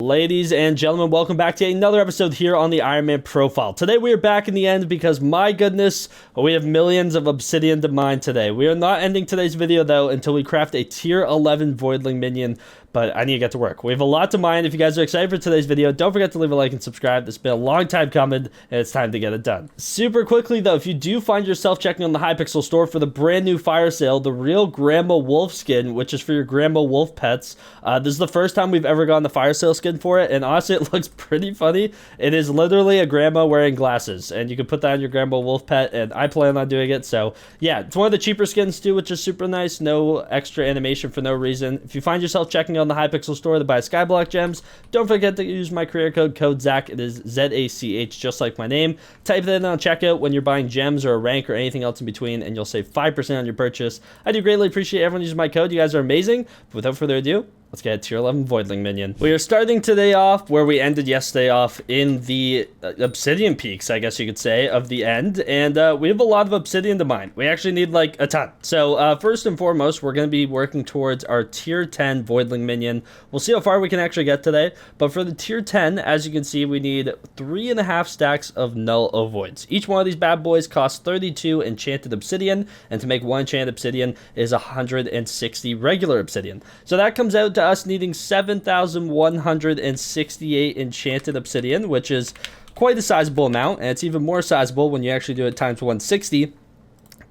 Ladies and gentlemen, welcome back to another episode here on the Ironman Profile. Today we are back in the end because, my goodness, we have millions of obsidian to mine today. We are not ending today's video, though, until we craft a tier 11 voidling minion, but I need to get to work. We have a lot to mine. If you guys are excited for today's video, don't forget to leave a like and subscribe. It's been a long time coming, and it's time to get it done. Super quickly, though, if you do find yourself checking on the Hypixel store for the brand new fire sale, the real Grandma Wolf skin, which is for your Grandma Wolf pets, this is the first time we've ever gotten the fire sale skin for it, and honestly, it looks pretty funny. It is literally a grandma wearing glasses, and you can put that on your Grandma Wolf pet, and I plan on doing it. So yeah, it's one of the cheaper skins too, which is super nice. No extra animation for no reason. If you find yourself checking on the Hypixel store to buy Skyblock gems, don't forget to use my creator code Zach. It is ZACH, just like my name. Type that in on checkout when you're buying gems or a rank or anything else in between, and you'll save 5% on your purchase. I do greatly appreciate everyone using my code. You guys are amazing. But without further ado, let's get a tier 11 voidling minion. We are starting today off where we ended yesterday off, in the obsidian peaks, I guess you could say, of the end. And we have a lot of obsidian to mine. We actually need like a ton. So first and foremost, we're going to be working towards our tier 10 voidling minion. We'll see how far we can actually get today. But for the tier 10, as you can see, we need 3.5 stacks of null ovoids. Each one of these bad boys costs 32 enchanted obsidian. And to make one enchanted obsidian is 160 regular obsidian. So that comes out to us needing 7,168 enchanted obsidian, which is quite a sizable amount, and it's even more sizable when you actually do it times 160,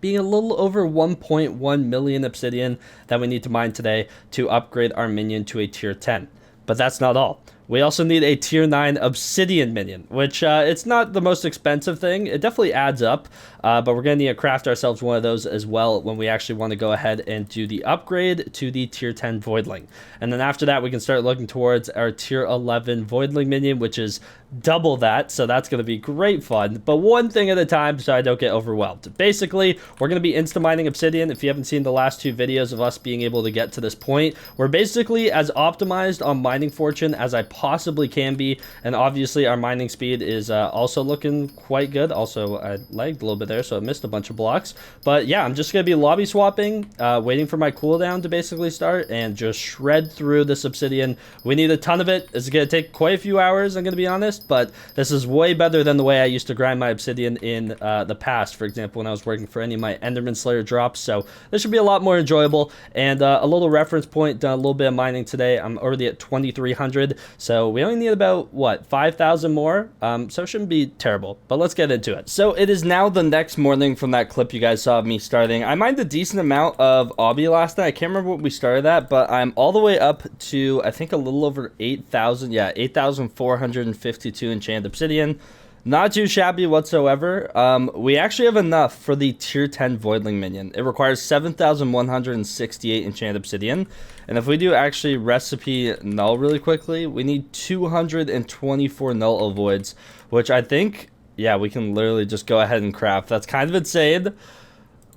being a little over 1.1 million obsidian that we need to mine today to upgrade our minion to a tier 10. But that's not all. We also need a tier 9 obsidian minion, which it's not the most expensive thing. It definitely adds up, but we're going to need to craft ourselves one of those as well when we actually want to go ahead and do the upgrade to the tier 10 voidling. And then after that, we can start looking towards our tier 11 voidling minion, which is double that, so that's going to be great fun. But one thing at a time so I don't get overwhelmed. Basically, we're going to be insta-mining obsidian. If you haven't seen the last two videos of us being able to get to this point, we're basically as optimized on mining fortune as I possibly can be, and obviously our mining speed is also looking quite good. Also, I lagged a little bit there, so I missed a bunch of blocks. But yeah, I'm just going to be lobby swapping, waiting for my cooldown to basically start, and just shred through this obsidian. We need a ton of it. It's going to take quite a few hours, I'm going to be honest, but this is way better than the way I used to grind my obsidian in the past, for example, when I was working for any of my Enderman Slayer drops. So this should be a lot more enjoyable. And a little reference point, done a little bit of mining today. I'm already at 2,300, so we only need about, what, 5,000 more? So it shouldn't be terrible, but let's get into it. So it is now the next morning from that clip you guys saw of me starting. I mined a decent amount of obby last night. I can't remember what we started at, but I'm all the way up to, I think, a little over 8,000. Yeah, 8,452 enchanted obsidian. Not too shabby whatsoever. We actually have enough for the tier 10 voidling minion. It requires 7,168 enchanted obsidian, and if we do actually recipe null really quickly, we need 224 null ovoids, which I think, yeah, we can literally just go ahead and craft. That's kind of insane.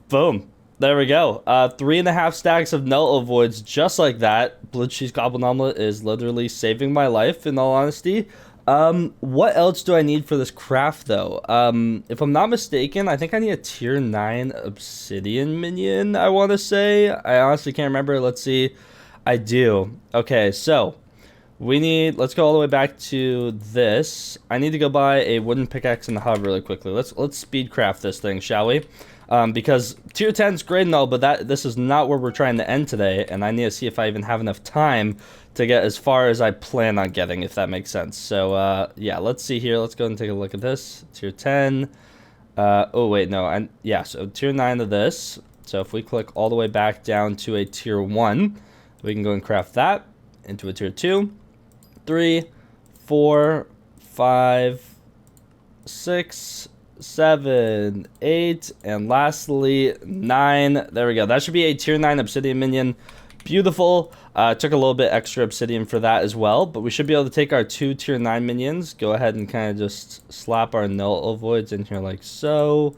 Boom. There we go. 3.5 stacks of null ovoids, just like that. Blue cheese goblin omelet is literally saving my life, in all honesty. What else do I need for this craft, though? If I'm not mistaken, I think I need a tier 9 obsidian minion, I want to say. I honestly can't remember. Let's see. I do. Okay, so we need, let's go all the way back to this. I need to go buy a wooden pickaxe in the hub really quickly. Let's speed craft this thing, shall we? Because tier 10 is great and all, but this is not where we're trying to end today, and I need to see if I even have enough time to get as far as I plan on getting, if that makes sense. So, yeah, let's see here. Let's go and take a look at this. Tier 10. Oh, wait, no. Yeah, so tier 9 of this. So if we click all the way back down to a tier 1, we can go and craft that into a tier 2, 3, 4, 5, 6, 7, 8, and lastly 9. There we go. That should be a tier 9 obsidian minion. Beautiful. Took a little bit extra obsidian for that as well, but we should be able to take our 2 tier 9 minions, go ahead and kind of just slap our null ovoids in here like so.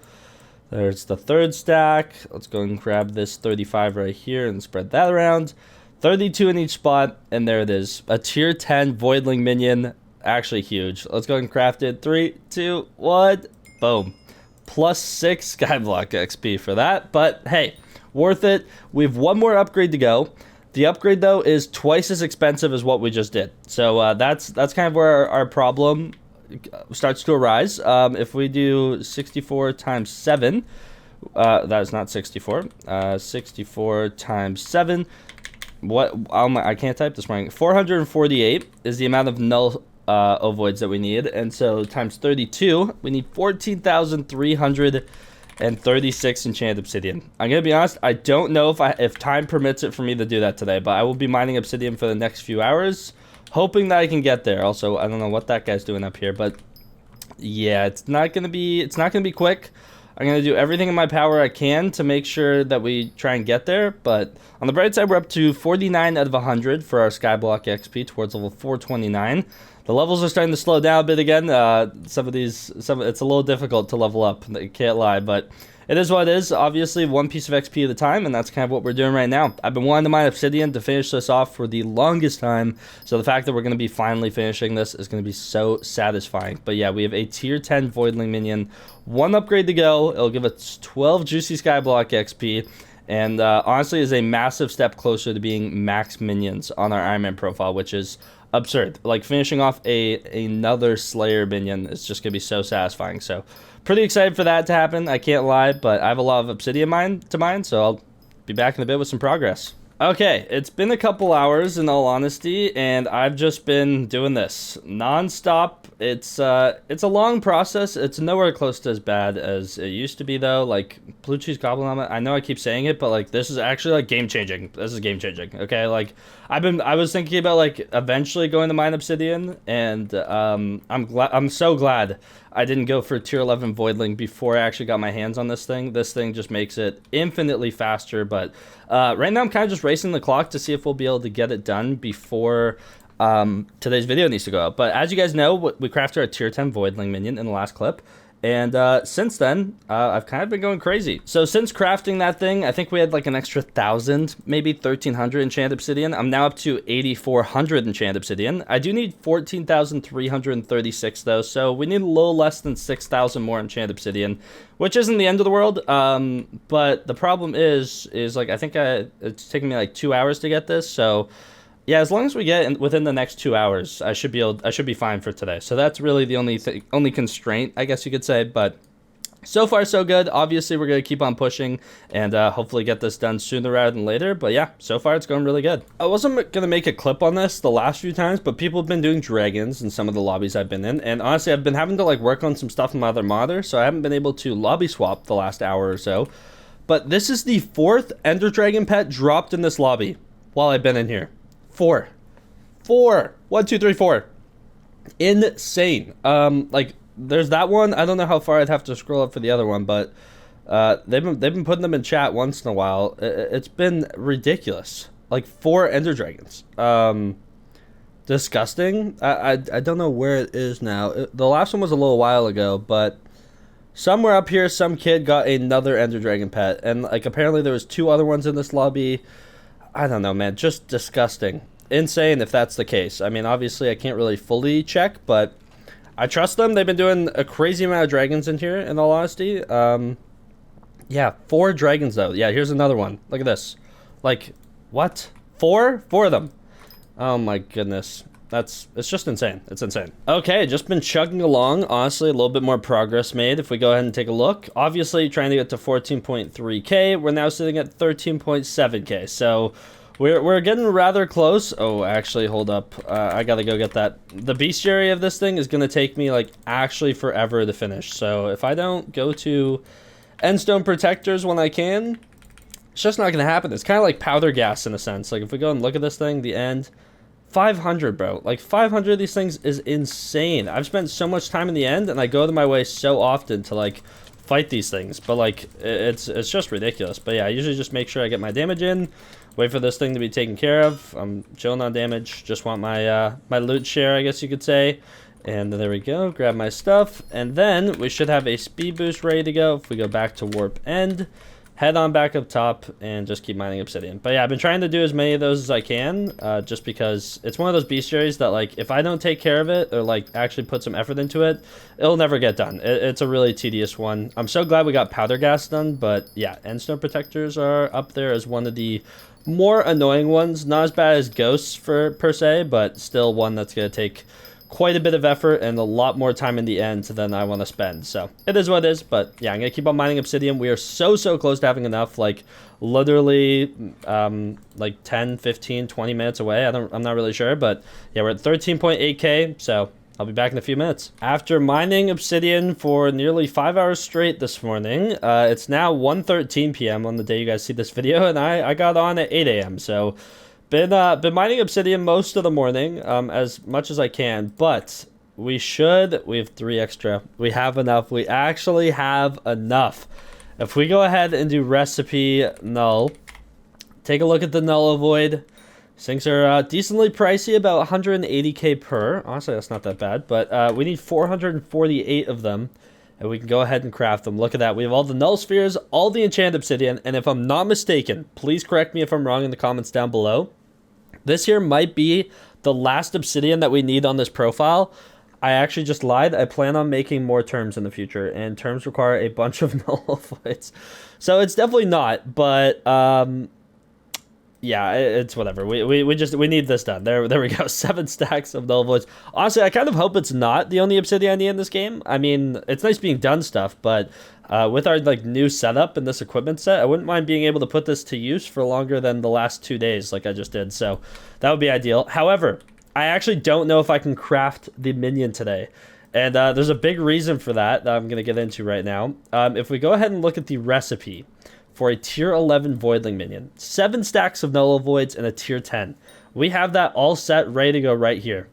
There's the third stack. Let's go and grab this 35 right here and spread that around. 32 in each spot, and there it is. A tier 10 voidling minion. Actually huge. Let's go and craft it. 3, 2, 1. Boom. Plus 6 Skyblock XP for that. But hey, worth it. We have one more upgrade to go. The upgrade, though, is twice as expensive as what we just did. So that's kind of where our problem starts to arise. If we do 64 times 7, that is not 64. 64 times 7. What? I can't type this morning. 448 is the amount of null ovoids that we need. And so times 32, we need 14,336 enchanted obsidian. I'm going to be honest, I don't know if time permits it for me to do that today, but I will be mining obsidian for the next few hours, hoping that I can get there. Also, I don't know what that guy's doing up here, but yeah, it's not going to be quick. I'm going to do everything in my power I can to make sure that we try and get there. But on the bright side, we're up to 49 out of 100 for our Skyblock XP towards level 429. The levels are starting to slow down a bit again. It's a little difficult to level up, I can't lie, but it is what it is. Obviously, one piece of XP at a time, and that's kind of what we're doing right now. I've been wanting to mine obsidian to finish this off for the longest time, so the fact that we're going to be finally finishing this is going to be so satisfying. But yeah, we have a tier 10 voidling minion, 1 upgrade to go. It'll give us 12 juicy skyblock XP, and honestly is a massive step closer to being max minions on our Ironman profile, which is absurd. Like, finishing off another Slayer minion is just gonna be so satisfying. So pretty excited for that to happen, I can't lie, but I have a lot of obsidian to mine, so I'll be back in a bit with some progress. Okay, it's been a couple hours in all honesty, and I've just been doing this non-stop. It's a long process. It's nowhere close to as bad as it used to be, though. Like, blue cheese goblin omelet, I know I keep saying it, but like, this is actually like game changing. This is game changing. Okay, like, I was thinking about like eventually going to mine obsidian, and I'm so glad I didn't go for tier 11 voidling before I actually got my hands on this thing. This thing just makes it infinitely faster, but right now I'm kind of just racing the clock to see if we'll be able to get it done before today's video needs to go out. But as you guys know, we crafted our tier 10 voidling minion in the last clip. And since then, I've kind of been going crazy. So since crafting that thing, I think we had like an extra 1,000, maybe 1,300 enchanted obsidian. I'm now up to 8,400 enchanted obsidian. I do need 14,336 though, so we need a little less than 6,000 more enchanted obsidian, which isn't the end of the world. But the problem is like, I think it's taking me like 2 hours to get this, so yeah, as long as we get within the next 2 hours, I should be fine for today. So that's really the only constraint, I guess you could say. But so far, so good. Obviously, we're gonna keep on pushing and hopefully get this done sooner rather than later. But yeah, so far it's going really good. I wasn't gonna make a clip on this the last few times, but people have been doing dragons in some of the lobbies I've been in, and honestly, I've been having to like work on some stuff in my other modder, so I haven't been able to lobby swap the last hour or so. But this is the 4th Ender Dragon pet dropped in this lobby while I've been in here. 4. 1, 2, 3, 4. Insane. Like, there's that one. I don't know how far I'd have to scroll up for the other one, but they've been putting them in chat once in a while. It's been ridiculous. Like 4 Ender Dragons. Disgusting. I don't know where it is now. The last one was a little while ago, but somewhere up here, some kid got another Ender Dragon pet, and like apparently there was 2 other ones in this lobby. I don't know, man. Just disgusting. Insane if that's the case. I mean, obviously, I can't really fully check, but I trust them. They've been doing a crazy amount of dragons in here, in all honesty. Yeah, 4 dragons, though. Yeah, here's another one. Look at this. Like, what? 4? 4 of them. Oh, my goodness. It's just insane. It's insane. Okay, just been chugging along. Honestly, a little bit more progress made if we go ahead and take a look. Obviously, trying to get to 14.3k. We're now sitting at 13.7k. So we're getting rather close. Oh, actually, hold up. I gotta go get that. The bestiary of this thing is gonna take me like actually forever to finish. So if I don't go to endstone protectors when I can, it's just not gonna happen. It's kind of like powder gas in a sense. Like if we go and look at this thing, the end. 500, bro. Like 500 of these things is insane. I've spent so much time in the end, and I go to my way so often to like fight these things, but like it's just ridiculous. But yeah, I usually just make sure I get my damage in, wait for this thing to be taken care of. I'm chilling on damage, just want my my loot share, I guess you could say. And there we go, grab my stuff, and then we should have a speed boost ready to go if we go back to warp end. Head on back up top and just keep mining obsidian. But yeah, I've been trying to do as many of those as I can, just because it's one of those bestiaries that like if I don't take care of it or like actually put some effort into it, it'll never get done. It's a really tedious one. I'm so glad we got powder gas done, but yeah, endstone protectors are up there as one of the more annoying ones. Not as bad as ghosts per se, but still one that's going to take quite a bit of effort and a lot more time in the end than I want to spend. So it is what it is, but yeah, I'm going to keep on mining obsidian. We are so close to having enough, like literally like 10, 15, 20 minutes away. I'm not really sure, but yeah, we're at 13.8k, so I'll be back in a few minutes. After mining obsidian for nearly 5 hours straight this morning, it's now 1:13 p.m. on the day you guys see this video, and I got on at 8 a.m. So been mining obsidian most of the morning, as much as I can, but we have 3 extra. We have enough. We actually have enough. If we go ahead and do recipe null, take a look at the null avoid. These things are decently pricey, about 180k per. Honestly, that's not that bad, but we need 448 of them, and we can go ahead and craft them. Look at that. We have all the null spheres, all the enchanted obsidian, and if I'm not mistaken, please correct me if I'm wrong in the comments down below, this here might be the last obsidian that we need on this profile. I actually just lied. I plan on making more terms in the future, and terms require a bunch of null avoids. So it's definitely not, but yeah, it's whatever. We need this done. There we go. 7 stacks of null voids. Honestly, I kind of hope it's not the only obsidian I need in this game. I mean, it's nice being done stuff, but with our like new setup and this equipment set, I wouldn't mind being able to put this to use for longer than the last 2 days, like I just did. So that would be ideal. However, I actually don't know if I can craft the minion today. And there's a big reason for that I'm going to get into right now. If we go ahead and look at the recipe for a tier 11 voidling minion, 7 stacks of null voids and a tier 10. We have that all set, ready to go right here.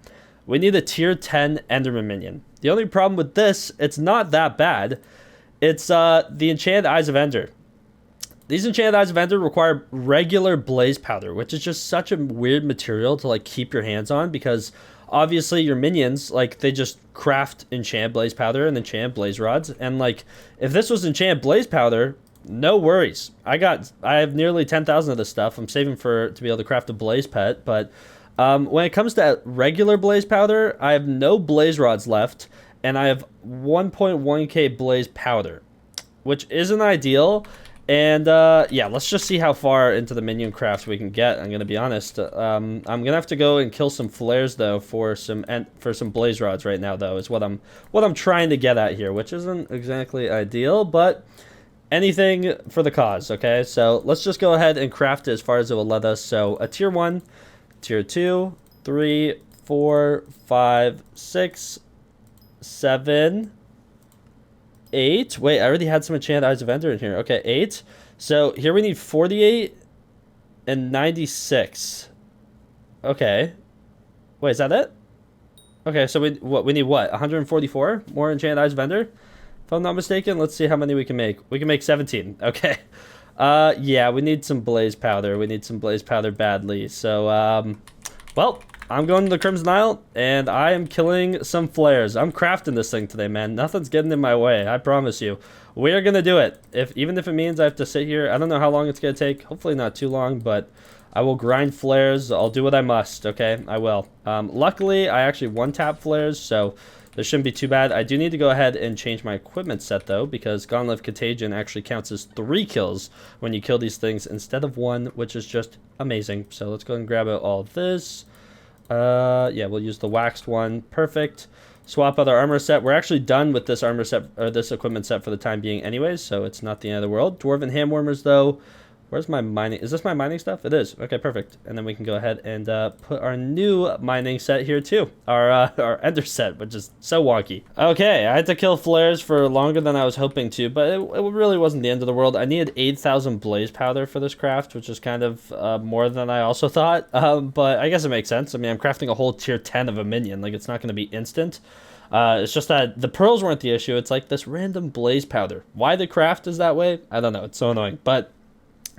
We need a tier 10 enderman minion. The only problem with this, it's not that bad. It's the enchanted eyes of ender. These enchanted eyes of ender require regular blaze powder, which is just such a weird material to like keep your hands on, because obviously your minions, like, they just craft enchanted blaze powder and enchanted blaze rods, and like if this was enchanted blaze powder, no worries. I have nearly 10,000 of this stuff. I'm saving to be able to craft a blaze pet, but when it comes to regular blaze powder, I have no blaze rods left, and I have 1.1k blaze powder, which isn't ideal. And yeah, let's just see how far into the minion craft we can get. I'm gonna be honest. I'm gonna have to go and kill some flares though for some blaze rods right now, though, is what I'm trying to get at here, which isn't exactly ideal, but anything for the cause. Okay, so let's just go ahead and craft it as far as it will let us. So a tier 1, tier 2, 3, 4, 5, 6, 7, 8. Wait, I already had some enchanted eyes of ender in here. Okay, 8. So here we need 48 and 96. Okay, wait, is that it? Okay, so we need what, 144 more enchanted eyes of ender, if I'm not mistaken. Let's see how many we can make. We can make 17. Okay. Yeah, we need some blaze powder. We need some blaze powder badly. So, well, I'm going to the Crimson Isle, and I am killing some flares. I'm crafting this thing today, man. Nothing's getting in my way, I promise you. We are going to do it. Even if it means I have to sit here. I don't know how long it's going to take. Hopefully not too long, but I will grind flares. I'll do what I must, okay? I will. Luckily, I actually one-tap flares, so this shouldn't be too bad. I do need to go ahead and change my equipment set, though, because Gauntlet of Contagion actually counts as 3 kills when you kill these things instead of 1, which is just amazing. So let's go ahead and grab out all of this. Yeah, we'll use the waxed one. Perfect. Swap out our armor set. We're actually done with this armor set, or this equipment set for the time being anyways, so it's not the end of the world. Dwarven handwarmers, though. Where's my mining? Is this my mining stuff? It is. Okay, perfect. And then we can go ahead and put our new mining set here too. Our ender set, which is so wonky. Okay, I had to kill flares for longer than I was hoping to, but it really wasn't the end of the world. I needed 8,000 blaze powder for this craft, which is kind of more than I also thought. But I guess it makes sense. I mean, I'm crafting a whole tier 10 of a minion. Like, it's not going to be instant. It's just that the pearls weren't the issue. It's like this random blaze powder. Why the craft is that way? I don't know. It's so annoying. But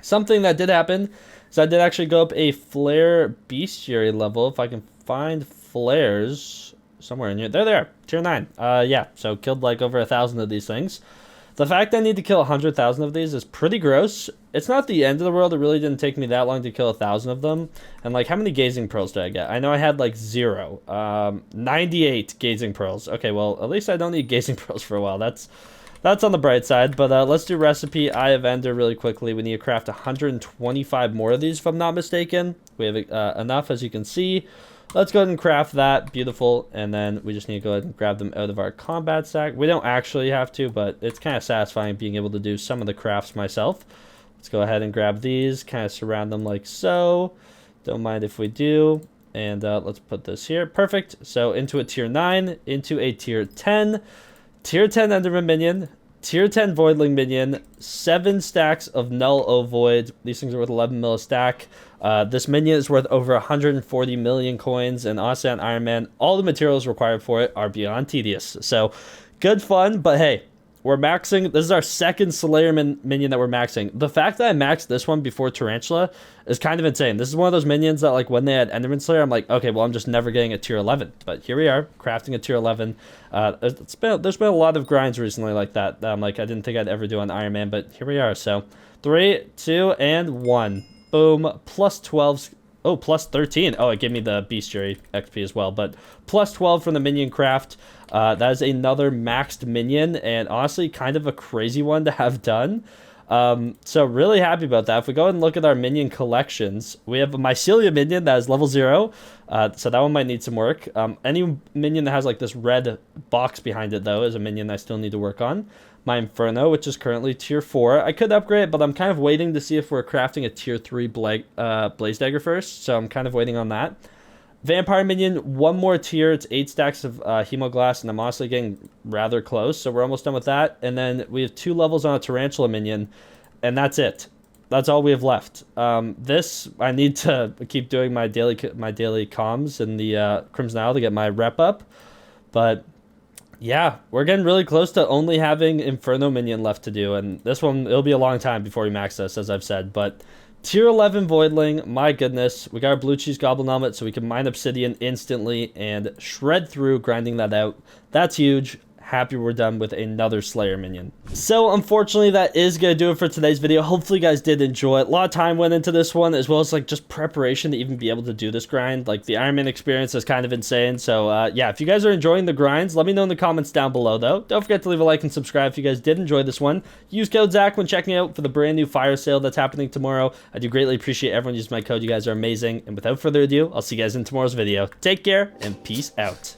something that did happen is I did actually go up a flare bestiary level. If I can find flares somewhere in here. They're there. Tier 9. Yeah, so killed like over 1,000 of these things. The fact I need to kill 100,000 of these is pretty gross. It's not the end of the world. It really didn't take me that long to kill 1,000 of them. And like, how many gazing pearls did I get? I know I had like 0. 98 gazing pearls. Okay, well, at least I don't need gazing pearls for a while. That's that's on the bright side. But let's do recipe Eye of Ender really quickly. We need to craft 125 more of these, if I'm not mistaken. We have enough, as you can see. Let's go ahead and craft that. Beautiful. And then we just need to go ahead and grab them out of our combat stack. We don't actually have to, but it's kind of satisfying being able to do some of the crafts myself. Let's go ahead and grab these, kind of surround them like so. Don't mind if we do. And let's put this here. Perfect. So into a tier 9, into a tier 10. Tier 10 Enderman minion. Tier 10 Voidling minion, 7 stacks of Null Ovoid. These things are worth 11 mil a stack. This minion is worth over 140 million coins, and honestly on Iron Man, all the materials required for it are beyond tedious. So, good fun, but hey, we're maxing. This is our second Slayer minion that we're maxing. The fact that I maxed this one before Tarantula is kind of insane. This is one of those minions that, like, when they had Enderman Slayer, I'm like, okay, well, I'm just never getting a tier 11. But here we are, crafting a tier 11. There's been a lot of grinds recently like that I'm like, I didn't think I'd ever do on Iron Man, but here we are. So, 3, 2, and 1. Boom. Plus 12. Oh, plus 13. Oh, it gave me the Bestiary XP as well, but plus 12 from the minion craft. That is another maxed minion, and honestly, kind of a crazy one to have done. So really happy about that. If we go and look at our minion collections, we have a Mycelia minion that is level 0. So that one might need some work. Any minion that has like this red box behind it, though, is a minion I still need to work on. My Inferno, which is currently tier 4. I could upgrade it, but I'm kind of waiting to see if we're crafting a tier 3 Blaze Dagger first. So I'm kind of waiting on that. Vampire minion, 1 more tier. It's 8 stacks of Hemoglass, and I'm honestly getting rather close. So we're almost done with that. And then we have 2 levels on a Tarantula minion, and that's it. That's all we have left. This, I need to keep doing my daily comms in the Crimson Isle to get my rep up. But yeah, we're getting really close to only having Inferno minion left to do. And this one, it'll be a long time before we max this, as I've said. But tier 11 Voidling, my goodness. We got our blue cheese goblin helmet, so we can mine obsidian instantly and shred through, grinding that out. That's huge. Happy we're done with another Slayer minion. So unfortunately, that is gonna do it for today's video. Hopefully you guys did enjoy it. A lot of time went into this one, as well as like just preparation to even be able to do this grind. Like the Iron Man experience is kind of insane. So yeah, if you guys are enjoying the grinds, let me know in the comments down below though. Don't forget to leave a like and subscribe if you guys did enjoy this one. Use code Zach when checking out for the brand new fire sale that's happening tomorrow. I do greatly appreciate everyone using my code. You guys are amazing. And without further ado, I'll see you guys in tomorrow's video. Take care and peace out.